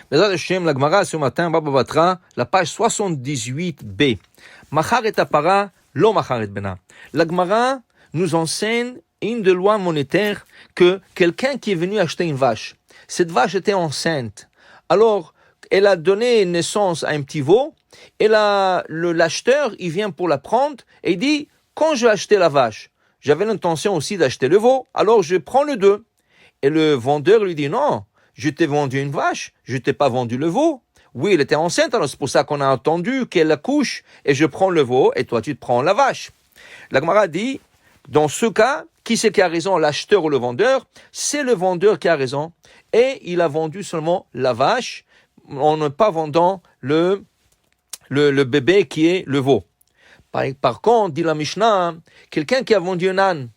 Bezrat Hashem, la Gemara ce matin, Baba Batra, la page 78b. Machar et apara, lo machar et bena. La Gemara nous enseigne une de loi monétaire que quelqu'un qui est venu acheter une vache, cette vache était enceinte. Alors, elle a donné naissance à un petit veau, et l'acheteur, il vient pour la prendre, et il dit, quand je vais acheter la vache, j'avais l'intention aussi d'acheter le veau, alors je prends le deux. Et le vendeur lui dit, non, je t'ai vendu une vache, je t'ai pas vendu le veau. Oui, elle était enceinte, alors c'est pour ça qu'on a attendu qu'elle accouche, et je prends le veau, et toi tu te prends la vache. La Gemara dit, dans ce cas, qui c'est qui a raison, l'acheteur ou le vendeur? C'est le vendeur qui a raison, et il a vendu seulement la vache, en ne pas vendant le bébé qui est le veau. Par contre, dit la Mishnah, quelqu'un qui a vendu un âne,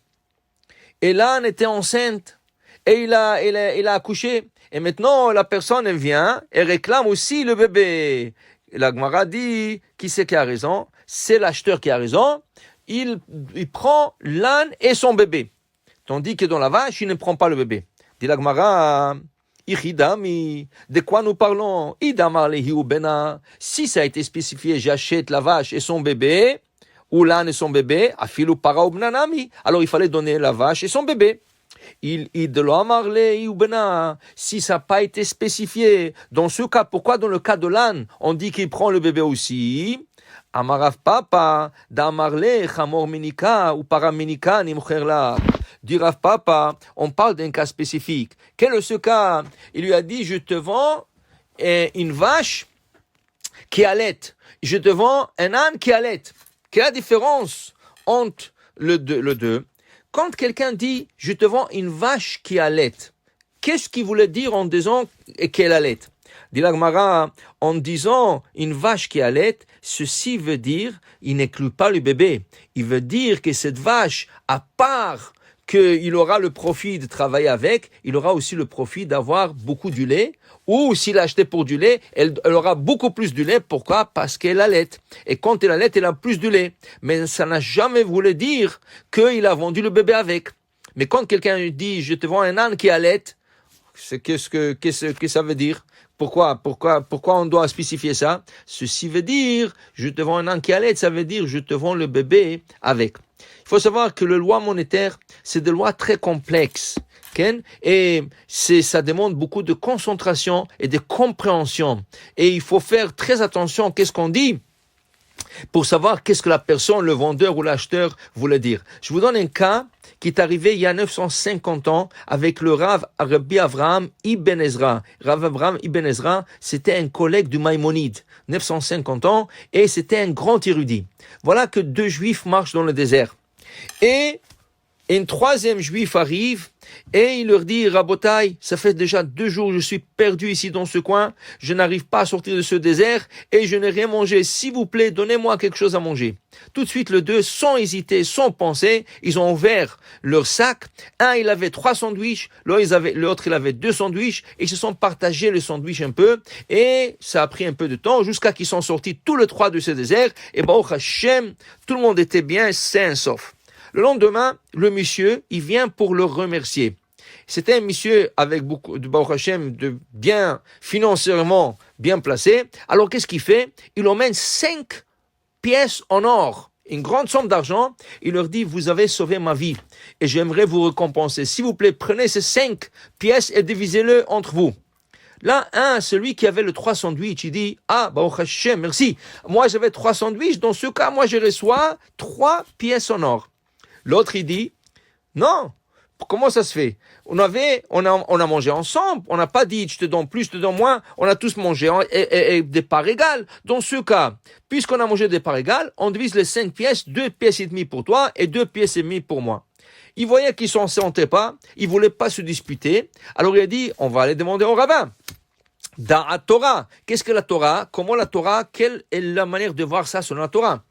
et l'âne était enceinte, et il a accouché, et maintenant la personne elle vient et réclame aussi le bébé. Et la Gemara dit, qui c'est qui a raison? C'est l'acheteur qui a raison, il prend l'âne et son bébé, tandis que dans la vache, il ne prend pas le bébé. Dit la Gemara, Ichidami, de quoi nous parlons? Idamar lehi ou bena. Si ça a été spécifié, j'achète la vache et son bébé, ou l'âne et son bébé, afilu para ou bnanami, alors il fallait donner la vache et son bébé. Si ça n'a pas été spécifié, dans ce cas, pourquoi dans le cas de l'âne, on dit qu'il prend le bébé aussi? Amarav papa, d'amarle, chamor minika, ou paraminika, nimcherla. Dit Rav Papa, on parle d'un cas spécifique. Quel est ce cas? Il lui a dit, je te vends une vache qui allait. Je te vends un âne qui allait. Quelle est la différence entre le deux? Quand quelqu'un dit, je te vends une vache qui allait, qu'est-ce qu'il voulait dire en disant qu'elle allait? Dit la Gemara, en disant une vache qui allait, ceci veut dire, il n'inclut pas le bébé. Il veut dire que cette vache, à part qu'il aura le profit de travailler avec, il aura aussi le profit d'avoir beaucoup du lait, ou s'il a acheté pour du lait, elle aura beaucoup plus du lait. Pourquoi? Parce qu'elle allait. Et quand elle allait, elle a plus de lait. Mais ça n'a jamais voulu dire qu'il a vendu le bébé avec. Mais quand quelqu'un dit, je te vends un âne qui allait, qu'est-ce que ça veut dire? Pourquoi on doit spécifier ça? Ceci veut dire, je te vends un âne qui allait, ça veut dire, je te vends le bébé avec. Il faut savoir que les lois monétaires, c'est des lois très complexes. Et ça demande beaucoup de concentration et de compréhension. Et il faut faire très attention à ce qu'on dit pour savoir qu'est-ce que la personne, le vendeur ou l'acheteur voulait dire. Je vous donne un cas qui est arrivé il y a 950 ans avec le Rav Rabbi Avraham Ibn Ezra. Rav Avraham Ibn Ezra, c'était un collègue du Maïmonide, 950 ans, et c'était un grand érudit. Voilà que deux juifs marchent dans le désert. Et un troisième juif arrive et il leur dit, Rabotai, ça fait déjà 2 jours que je suis perdu ici dans ce coin, je n'arrive pas à sortir de ce désert et je n'ai rien mangé. S'il vous plaît, donnez-moi quelque chose à manger. Tout de suite, les deux, sans hésiter, sans penser, ils ont ouvert leur sac. Un, il avait 3 sandwichs, l'autre, il avait 2 sandwichs, et ils se sont partagés le sandwich un peu, et ça a pris un peu de temps jusqu'à qu'ils sont sortis tous les 3 de ce désert, et Baruch Hashem, tout le monde était bien sain sauf. Le lendemain, le monsieur, il vient pour le remercier. C'était un monsieur avec beaucoup de Baruch Hashem, de bien, financièrement bien placé. Alors, qu'est-ce qu'il fait? Il emmène 5 pièces en or, une grande somme d'argent. Il leur dit, vous avez sauvé ma vie et j'aimerais vous récompenser. S'il vous plaît, prenez ces 5 pièces et divisez-le entre vous. Là, celui qui avait le 3 sandwichs, il dit, Baruch Hashem, merci. Moi, j'avais 3 sandwichs. Dans ce cas, moi, je reçois 3 pièces en or. L'autre, il dit, non, comment ça se fait? On a mangé ensemble, on n'a pas dit, je te donne plus, je te donne moins, on a tous mangé et des parts égales. Dans ce cas, puisqu'on a mangé des parts égales, on divise les 5 pièces, 2 pièces et demie pour toi et 2 pièces et demie pour moi. Il voyait qu'ils ne s'en sentaient pas, ils ne voulaient pas se disputer, alors il a dit, on va aller demander au rabbin. Dans la Torah, qu'est-ce que la Torah? Comment la Torah? Quelle est la manière de voir ça selon la Torah?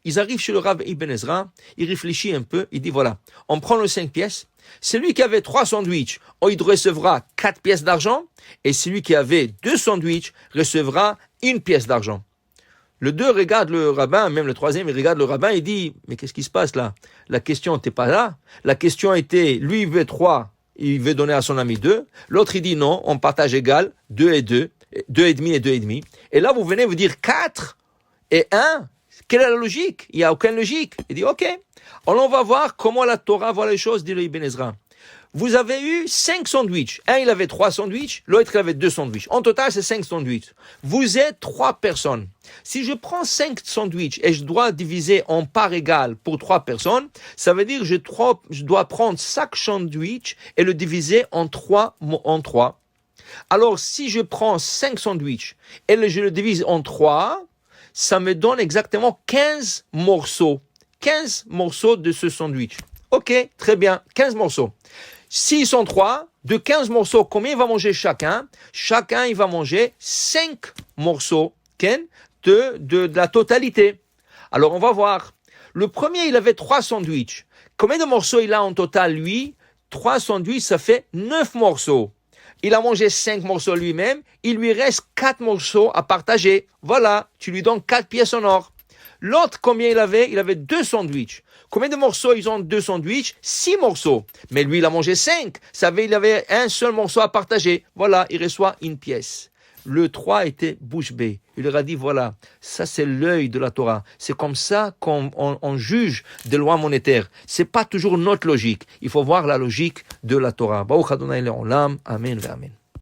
Ils arrivent chez le Rav Ibn Ezra, il réfléchit un peu, il dit voilà, on prend les 5 pièces, celui qui avait 3 sandwichs, il recevra 4 pièces d'argent, et celui qui avait 2 sandwichs recevra 1 pièce d'argent. Le 2 regarde le rabbin, même le 3e, il regarde le rabbin, il dit, mais qu'est-ce qui se passe là? La question n'était pas là, la question était, lui il veut 3, il veut donner à son ami 2, l'autre il dit non, on partage égal, 2 et 2, 2,5 et 2,5. Et là, vous venez vous dire 4 et 1. Quelle est la logique? Il n'y a aucune logique. Il dit, ok. Alors, on va voir comment la Torah voit les choses, dit le Ibn Ezra. Vous avez eu 5 sandwichs. Un, il avait 3 sandwichs. L'autre, il avait 2 sandwichs. En total, c'est 5 sandwichs. Vous êtes 3 personnes. Si je prends 5 sandwichs et je dois diviser en parts égales pour 3 personnes, ça veut dire que je dois prendre chaque sandwich et le diviser en 3. Alors, si je prends 5 sandwichs et je le divise en 3, ça me donne exactement 15 morceaux. 15 morceaux de ce sandwich. Ok, très bien, 15 morceaux. S'ils sont 3, de 15 morceaux, combien il va manger chacun? Chacun, il va manger 5 morceaux de la totalité. Alors, on va voir. Le premier, il avait 3 sandwichs. Combien de morceaux il a en total, lui? 3 sandwichs, ça fait 9 morceaux. Il a mangé 5 morceaux lui-même. Il lui reste 4 morceaux à partager. Voilà, tu lui donnes 4 pièces en or. L'autre, combien il avait? Il avait 2 sandwichs. Combien de morceaux ils ont 2 sandwichs? 6 morceaux. Mais lui, il a mangé 5. Ça veut dire qu'il avait un seul morceau à partager. Voilà, il reçoit une pièce. Le 3 était bouche bée. Il leur a dit, voilà, ça c'est l'œil de la Torah. C'est comme ça qu'on juge des lois monétaires. C'est pas toujours notre logique. Il faut voir la logique de la Torah. Baruch Adonai Le'olam. Amen. Amen.